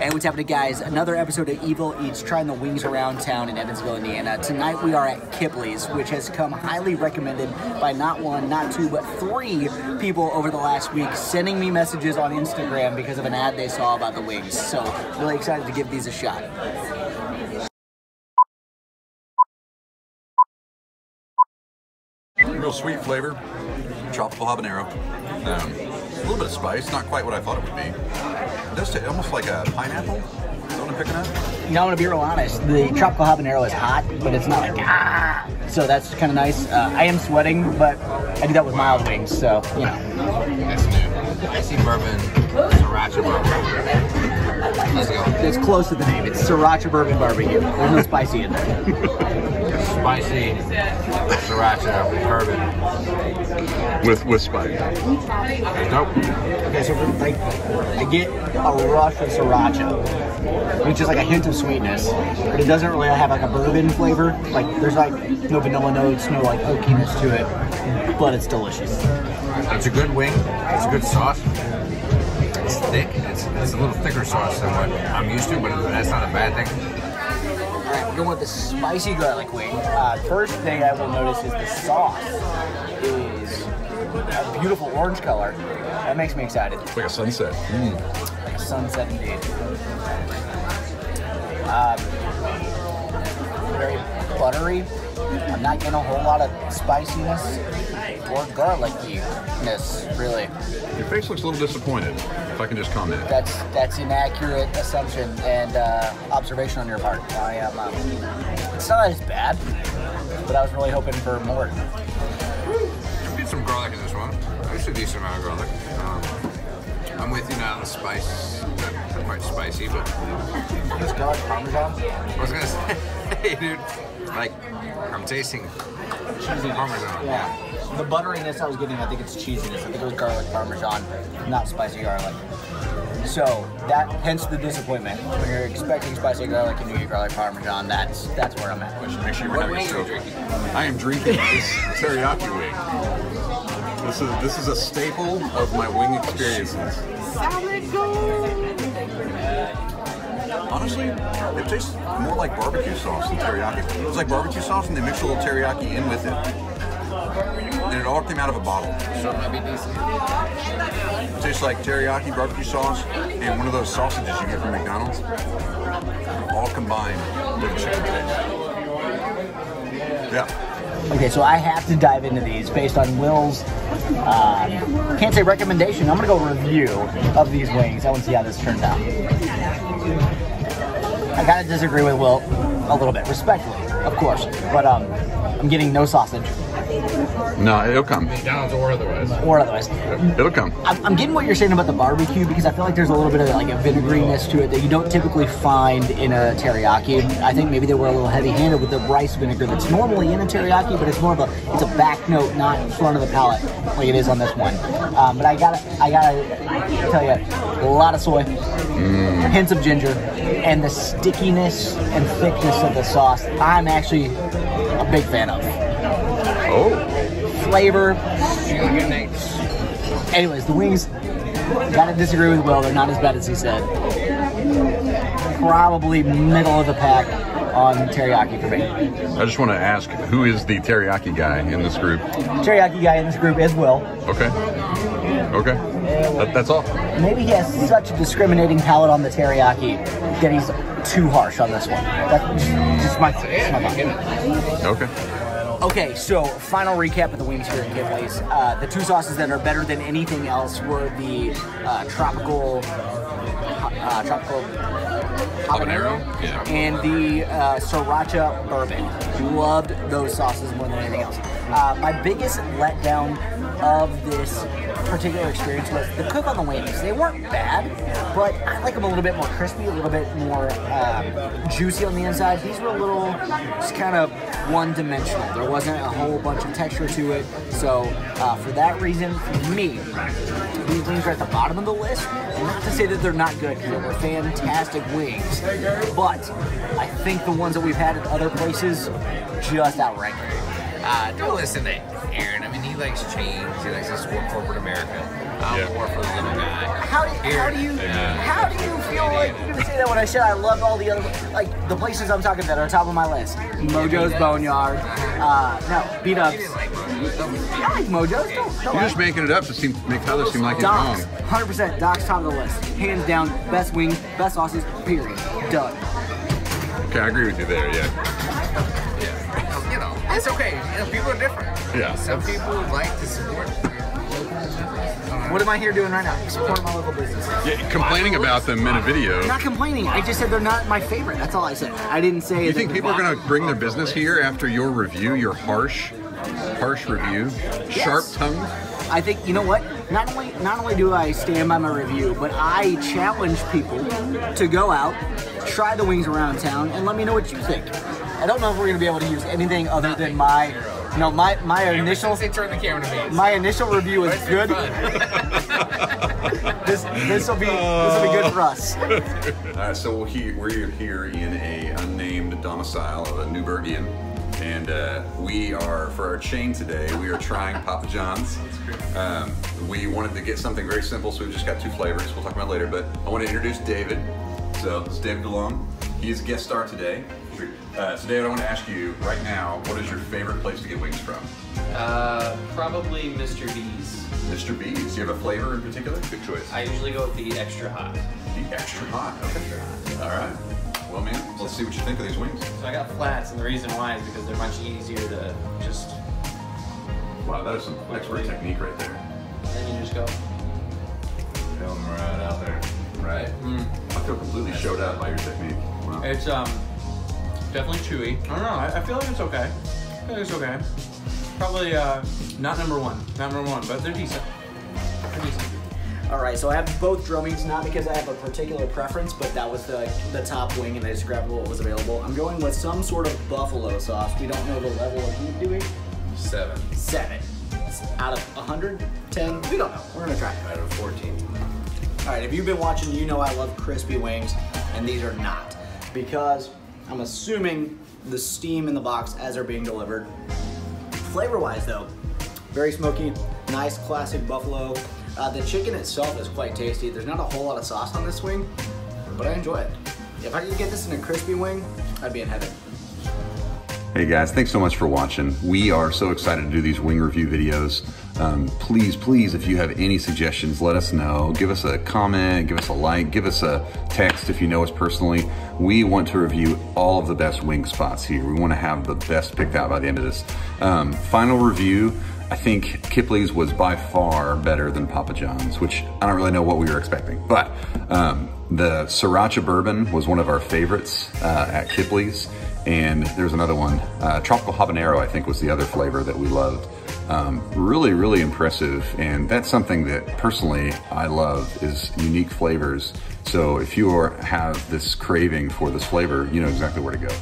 Hey, what's happening, guys? Another episode of Evil Eats, trying the wings around town in Evansville, Indiana. Tonight we are at Kipplee's, which has come highly recommended by not one, not two, but three people over the last week, sending me messages on Instagram because of an ad they saw about the wings. So, really excited to give these a shot. Real sweet flavor, tropical habanero, a little bit of spice, not quite what I thought it would be. It does taste almost like a pineapple. Is that what I'm picking up? You know, I'm gonna be real honest. The tropical habanero is hot, but it's not like ah. So that's kind of nice. I am sweating, but I do that with mild wings, so you know. That's new. I see bourbon, Sriracha bourbon. Let's go. It's close to the name. It's Sriracha bourbon barbecue. There's no spicy in there. Spicy Sriracha bourbon with spice. Nope. Okay, so like I get a rush of Sriracha, which is like a hint of sweetness, but it doesn't really have like a bourbon flavor. Like there's like no vanilla notes, no like oakiness to it, but it's delicious. It's a good wing. It's a good sauce. It's thick. It's a little thicker sauce than what I'm used to, but that's not a bad thing. Alright, we're going with the spicy garlic wing. First thing I will notice is the sauce is a beautiful orange color. That makes me excited. It's like a sunset. Like a sunset indeed. Very buttery. I'm not getting a whole lot of spiciness or garliciness, really. Your face looks a little disappointed, if I can just comment. That's inaccurate assumption and observation on your part. I am. It's not as bad, but I was really hoping for more. I get some garlic in this one. There's a decent amount of garlic. I'm with you now on the spice. Not quite spicy, but This garlic parmesan. I was gonna say, hey, dude, like I'm tasting cheesy parmesan. Yeah. The butteriness I was getting, I think it's cheesiness. I think it was garlic parmesan, not spicy garlic. So hence the disappointment. When you're expecting spicy garlic and you get garlic parmesan, that's where I'm at. Make sure you're What having wing are you so. drinking? I am drinking this teriyaki wing. This is a staple of my wing experiences. Honestly, it tastes more like barbecue sauce than teriyaki. It was like barbecue sauce and they mixed a little teriyaki in with it. And it all came out of a bottle. So it might be decent. It tastes like teriyaki, barbecue sauce, and one of those sausages you get from McDonald's. All combined with a chicken taste. Yeah. Okay, so I have to dive into these based on Will's, can't say recommendation, I'm gonna go review of these wings. I want to see how this turns out. I gotta disagree with Will a little bit, respectfully, of course, but I'm getting no sausage. No, it'll come. McDonald's or otherwise. Or otherwise. It'll come. I'm getting what you're saying about the barbecue because I feel like there's a little bit of like a vinegariness to it that you don't typically find in a teriyaki. I think maybe they were a little heavy-handed with the rice vinegar that's normally in a teriyaki, but it's more of a back note, not in front of the palate like it is on this one. But I gotta tell you, a lot of soy, hints of ginger, and the stickiness and thickness of the sauce. I'm actually a big fan of. Oh. Flavor. Anyways, the wings, gotta disagree with Will. They're not as bad as he said. Probably middle of the pack on teriyaki for me. I just want to ask, who is the teriyaki guy in this group? Teriyaki guy in this group is Will. Okay. Okay. That's all. Maybe he has such a discriminating palate on the teriyaki that he's too harsh on this one. That's just my thought. Okay. Okay, so final recap of the wings here at Kipplee's. The two sauces that are better than anything else were the tropical habanero Yeah. and the Sriracha bourbon. Loved those sauces more than anything else. My biggest letdown of this particular experience was the cook on the wings. They weren't bad, but I like them a little bit more crispy, a little bit more juicy on the inside. These were a little just kind of one-dimensional. There wasn't a whole bunch of texture to it. So for that reason, for me, these wings are at the bottom of the list. And not to say that they're not good, because they were fantastic wings, but I think the ones that we've had at other places just outrank them. Don't listen to Aaron. I mean, he likes change. He likes to support corporate America. I'm more for the little guy. How do you feel like you're gonna say that when I said I loved all the other, like the places I'm talking that are top of my list. Mojo's Boneyard. No, B-Dubs. I like Mojo's. Don't You're just making it up to make Tyler seem like he's wrong. Doc's, 100%. Doc's top of the list. Hands down, best wings, best sauces, period. Done. Okay, I agree with you there, yeah. You know, it's okay. You know, people are different. Yeah. Some people like to support. What am I here doing right now? Supporting my local business. Yeah, complaining about them in a video. I'm not complaining. I just said they're not my favorite. That's all I said. I didn't say. You think people are going to bring their business here after your review, your harsh review, sharp-tongued? I think, you know what? Not only do I stand by my review, but I challenge people to go out, try the wings around town, and let me know what you think. I don't know if we're going to be able to use anything other than my initial. Turn the camera to me. My initial review is good. This will be good for us. All right, so we're here in a unnamed domicile of a Newburgian, and we are, for our chain today, we are trying Papa John's. We wanted to get something very simple, so we've just got 2 flavors. We'll talk about it later, but I want to introduce David. So this is David DeLong. He's a guest star today. So David, I want to ask you right now, what is your favorite place to get wings from? Probably Mr. B's. Mr. B's. Do you have a flavor in particular? Good choice. I usually go with the extra hot. The extra hot. Okay. All right. Well, man, let's see what you think of these wings. So I got flats, and the reason why is because they're much easier to just. Wow, that is some expert technique right there. And then you just go. Film right out there. Right. I feel completely showed out by your technique. Wow. It's definitely chewy. I don't know. I feel like it's okay. I feel like it's okay. Probably not number one, but they're decent. They're decent. All right, so I have both drum meats, not because I have a particular preference, but that was the top wing, and I just grabbed what was available. I'm going with some sort of buffalo sauce. We don't know the level of heat, do we? 7. 7. Out of 100? 10? We don't know. We're gonna try it. Out of 14. All right, if you've been watching, you know I love crispy wings, and these are not, because I'm assuming the steam in the box as they're being delivered. Flavor-wise, though, very smoky, nice classic buffalo. The chicken itself is quite tasty. There's not a whole lot of sauce on this wing, but I enjoy it. If I could get this in a crispy wing, I'd be in heaven. Hey guys, thanks so much for watching. We are so excited to do these wing review videos. Please, if you have any suggestions, let us know. Give us a comment, give us a like, give us a text if you know us personally. We want to review all of the best wing spots here. We want to have the best picked out by the end of this. Final review, I think Kipplee's was by far better than Papa John's, which I don't really know what we were expecting. But the Sriracha Bourbon was one of our favorites at Kipplee's. And there's another one, Tropical Habanero, I think was the other flavor that we loved. Really, really impressive. And that's something that personally I love, is unique flavors. So if you have this craving for this flavor, you know exactly where to go.